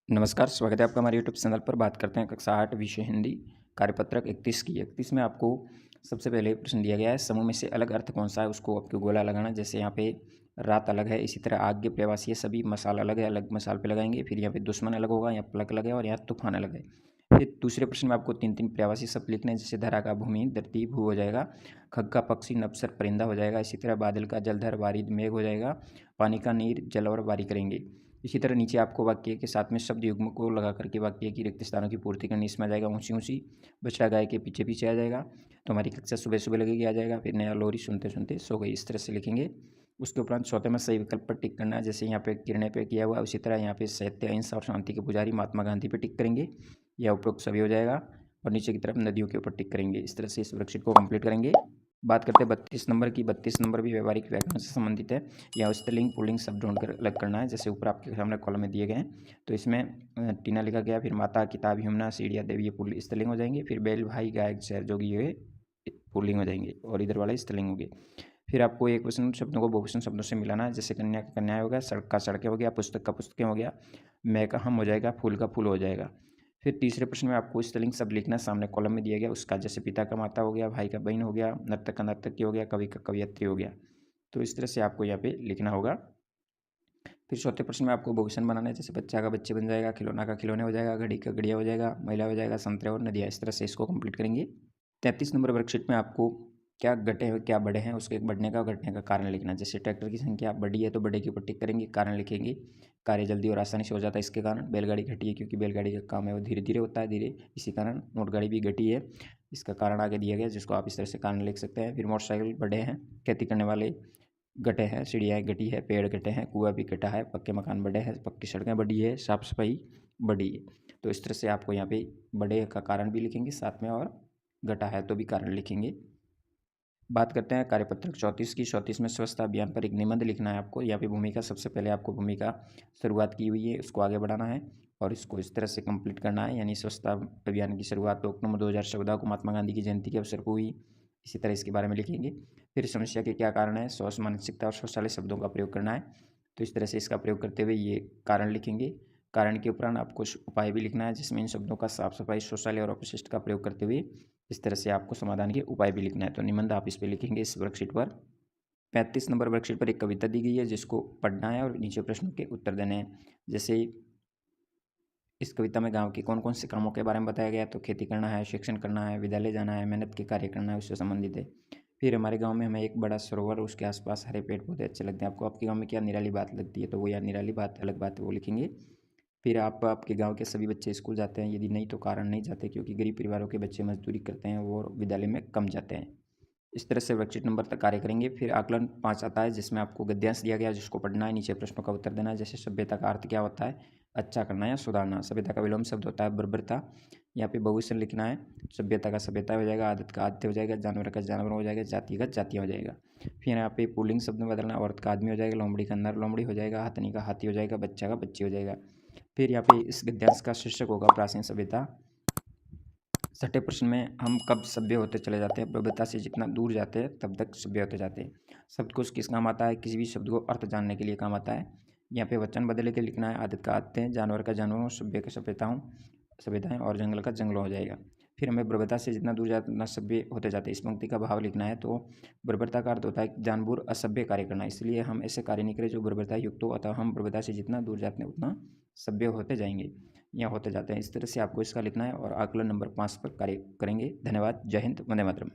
नमस्कार, स्वागत है आपका हमारे यूट्यूब चैनल पर। बात करते हैं कक्षा 8 विषय हिंदी कार्यपत्रक 31 की। 31 में आपको सबसे पहले प्रश्न दिया गया है, समूह में से अलग अर्थ कौन सा है, उसको आपको गोला लगाना। जैसे यहाँ पे रात अलग है, इसी तरह आग के प्रवासी है, सभी मसाल अलग है, अलग मसाल पे लगाएंगे। फिर यहाँ पे दुश्मन अलग होगा, यहाँ प्लक अलग है और यहाँ तूफान अलग है। फिर दूसरे प्रश्न में आपको तीन तीन प्रवासी शब्द लिखने हैं। जैसे धरा का भूमि, धरती भू हो जाएगा, खग का पक्षी, नपसर परिंदा हो जाएगा। इसी तरह बादल का जलधर, वारिद मेघ हो जाएगा, पानी का नीर जल और बारी करेंगे। इसी तरह नीचे आपको वाक्य के साथ में शब्द युग्म को लगा करके वाक्य की रिक्त स्थानों की पूर्ति करनी। इसमें आ जाएगा ऊँची ऊँची, बछड़ा गाय के पीछे पीछे आ जाएगा। तो हमारी कक्षा सुबह सुबह लगेगी आ जाएगा। फिर नया लोरी सुनते सुनते सो गई, इस तरह से लिखेंगे। उसके उपरांत चौथे में सही विकल्प पर टिक करना है। जैसे यहाँ पे किरणें पे किया हुआ है, उसी तरह यहाँ पे सत्य, अहिंसा और शांति के पुजारी महात्मा गांधी पे टिक करेंगे, या उपरोक्त सभी हो जाएगा। और नीचे की तरफ नदियों के ऊपर टिक करेंगे। इस तरह से इस वर्कशीट को कंप्लीट करेंगे। बात करते हैं 32 नंबर की। 32 नंबर भी व्यवहारिक व्याकरण से संबंधित है। यहाँ स्त्रीलिंग पुल्लिंग शब्द ढूंढकर अलग करना है। जैसे ऊपर आपके सामने कॉलम में दिए गए हैं, तो इसमें टीना लिखा गया, फिर माता, किताब, यमुना, सीढ़िया, देवी, ये पुल्लिंग स्त्रीलिंग हो जाएंगे। फिर बैल, भाई, गाय, शहर, जोगी, ये पुल्लिंग हो जाएंगे और इधर वाले स्त्रीलिंग हो गए। फिर आपको एक वचन शब्दों को बहुवचन शब्दों से मिलाना है। जैसे कन्या का कन्याएं हो गया, सड़क का सड़कें हो गया, पुस्तक का पुस्तकें हो गया, मैं का हम हो जाएगा, फूल का फूल हो जाएगा। फिर तीसरे प्रश्न में आपको स्त्रीलिंग शब्द लिखना है, सामने कॉलम में दिया गया उसका। जैसे पिता का माता हो गया, भाई का बहन हो गया, नर्तक का नर्तकी हो गया, कवि का कवयित्री हो गया। तो इस तरह से आपको यहाँ पे लिखना होगा। फिर चौथे प्रश्न में आपको बहुवचन बनाना है। जैसे बच्चा का बच्चे बन जाएगा, खिलौना का खिलौने हो जाएगा, घड़ी का घड़िया हो जाएगा, महिला हो जाएगा, संतरे और नदियाँ। इस तरह से इसको कंप्लीट करेंगे। 33 नंबर वर्कशीट में आपको क्या घटे हैं क्या बढ़े हैं, उसके बढ़ने का और घटने का कारण लिखना है। जैसे ट्रैक्टर की संख्या बढ़ी है तो बढ़े के ऊपर टिक करेंगे, कारण लिखेंगे। कार्य जल्दी और आसानी से हो जाता है, इसके कारण। बैलगाड़ी घटी है क्योंकि बैलगाड़ी का काम है वो धीरे धीरे होता है, धीरे, इसी कारण। मोटरगाड़ी भी घटी है, इसका कारण आगे दिया गया, जिसको आप इस तरह से कारण लिख सकते हैं। फिर मोटरसाइकिल बढ़े हैं, खेती करने वाले घटे हैं, चिड़ियाँ घटी है, पेड़ घटे हैं, कुआं भी घटा है, पक्के मकान बढ़े हैं, पक्की सड़कें बढ़ी है, साफ सफाई बढ़ी है। तो इस तरह से आपको यहाँ पे बढ़े का कारण भी लिखेंगे साथ में, और घटा है तो भी कारण लिखेंगे। बात करते हैं कार्यपत्रक 34 की। 34 में स्वच्छता अभियान पर एक निबंध लिखना है आपको। यहाँ पे भूमिका, सबसे पहले आपको भूमिका शुरुआत की हुई है, उसको आगे बढ़ाना है और इसको इस तरह से कंप्लीट करना है। यानी स्वच्छता अभियान की शुरुआत अक्टूबर 2014 को महात्मा गांधी की जयंती के अवसर पर हुई। इसी तरह इसके बारे में लिखेंगे। फिर समस्या के क्या कारण है, शौच, मानसिकता और शौचालय शब्दों का प्रयोग करना है। तो इस तरह से इसका प्रयोग करते हुए ये कारण लिखेंगे। कारण के उपरांत आपको उपाय भी लिखना है, जिसमें इन शब्दों का साफ सफाई, शौचालय और अपशिष्ट का प्रयोग करते हुए इस तरह से आपको समाधान के उपाय भी लिखना है। तो निबंध आप इस पर लिखेंगे इस वर्कशीट पर। 35 नंबर वर्कशीट पर एक कविता दी गई है, जिसको पढ़ना है और नीचे प्रश्नों के उत्तर देने हैं। जैसे इस कविता में गांव के कौन कौन से कामों के बारे में बताया गया है। तो खेती करना है, शिक्षण करना है, विद्यालय जाना है, मेहनत के कार्य करना है, उससे संबंधित है। फिर हमारे गांव में हमें एक बड़ा सरोवर, उसके आसपास हरे पेड़ पौधे अच्छे लगते हैं। आपको आपके गांव में क्या निराली बात लगती है, तो वो या निराली बात, अलग बात है, वो लिखेंगे। फिर आप आपके गांव के सभी बच्चे स्कूल जाते हैं, यदि नहीं तो कारण नहीं जाते, क्योंकि गरीब परिवारों के बच्चे मजदूरी करते हैं, वो विद्यालय में कम जाते हैं। इस तरह से वर्कशीट नंबर तक कार्य करेंगे। फिर आकलन 5 आता है, जिसमें आपको गद्यांश दिया गया है, जिसको पढ़ना है, नीचे प्रश्नों का उत्तर देना है। जैसे सभ्यता का अर्थ क्या होता है, अच्छा करना या सुधारना। सभ्यता का विलोम शब्द होता है बर्बरता। यहाँ पे बहुवचन लिखना है। सभ्यता का सभ्यता हो जाएगा, आदत का आदित्य हो जाएगा, जानवर का जानवर हो जाएगा, जाति का जातिया हो जाएगा। फिर यहाँ पे पुल्लिंग शब्द में बदलना, औरत का आदमी हो जाएगा, लोमड़ी का नर लोमड़ी हो जाएगा, हथनी का हाथी हो जाएगा, बच्चा का बच्ची हो जाएगा। फिर यहाँ पे इस गद्यांश का शीर्षक होगा प्राचीन सभ्यता। छठे प्रश्न में हम कब सभ्य होते चले जाते हैं, प्रभुता से जितना दूर जाते हैं तब तक सभ्य होते जाते हैं। शब्दकोश किस काम आता है, किसी भी शब्द को अर्थ जानने के लिए काम आता है। यहाँ पे वचन बदले के लिखना है। आदत का आदतें हैं, जानवर का जानवरों, सभ्य का सभ्यताओं सभ्यताएं, और जंगल का जंगलों हो जाएगा। फिर हमें बर्बरता से जितना दूर जाते उतना सभ्य होते जाते हैं। इस पंक्ति का भाव लिखना है। तो बर्बरता का अर्थ होता है जानबूझ असभ्य कार्य करना, इसलिए हम ऐसे कार्य नहीं करें जो बर्बरता युक्त हो, अतः हम बर्बरता से जितना दूर जाते हैं उतना सभ्य होते जाएंगे या होते जाते हैं। इस तरह से आपको इसका लिखना है और आकलन नंबर 5 पर कार्य करेंगे। धन्यवाद। जय हिंद, वंदे मातरम।